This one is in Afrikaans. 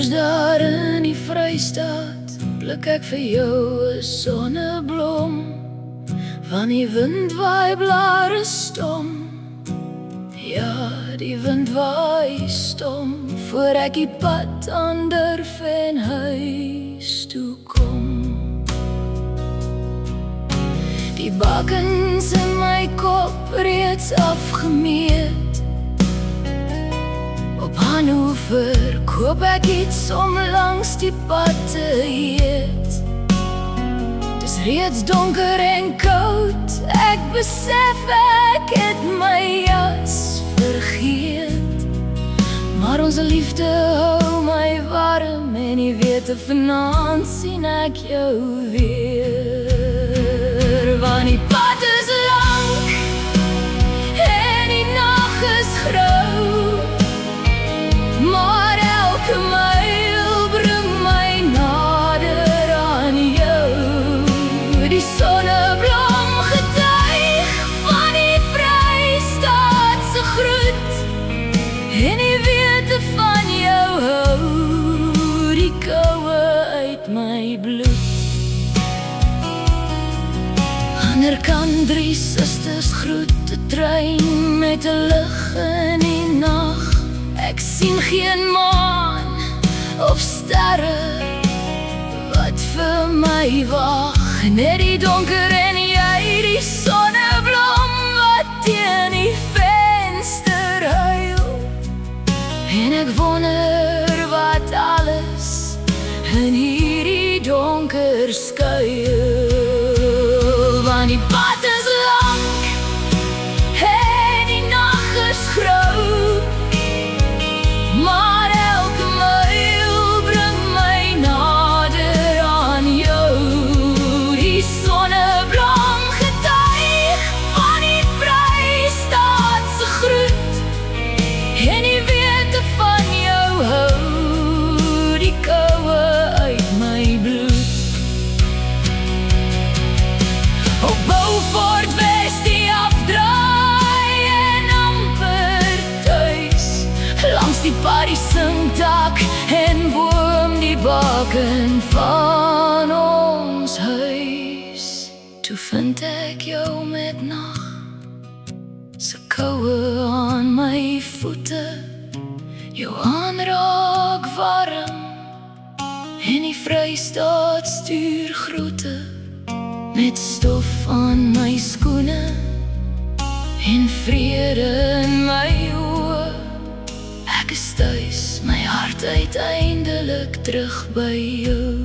Iewers daar in die Vrystaat blik ek vir jou 'n sonneblom. Van die wind waai blare stom. Ja, die wind waai stom, voor ek die pad aandurf en huis toe kom. Die bakens in my kop reeds afgemeet. Op Hannover koop ek iets om langs die pad te eet. Dis reeds donker en koud, ek besef ek het my jas vergeet. Maar ons liefde hou my warm en jy weet vanaand sien ek jou weer. Want die pad is lang en die nag is groot, maar elke myl bring my nader aan jou. Die sonneblom getuig van die Vrystaatse groet, en die wete van jou hou die koue uit my bloed. Anderkant 3 susters groet die trein met 'n lig in die nag. Ek sien geen maan of sterre wat vir my wag. Net die donker en jy, die sonneblom wat teen die venster huil. En ek wonder wat alles in hierdie donker skuil. Want die pad is lang en die nag is groot, maar elke myl bring my nader aan jou. Die sonneblom getuig van die Vrystaatse groet, en die wete van jou hou die koue uit my bloed. Op Beaufort Wes die afdraai en amper thuis, langs die pad die singdak en boom die baken van ons huis. Toe vind ek jou met nag se koue aan my voete, jou aanraak warm en die Vrystaat stuur groete. Met stof aan my skoene en vrede in my oë. Ek is thuis, my hart uiteindelik terug by jou.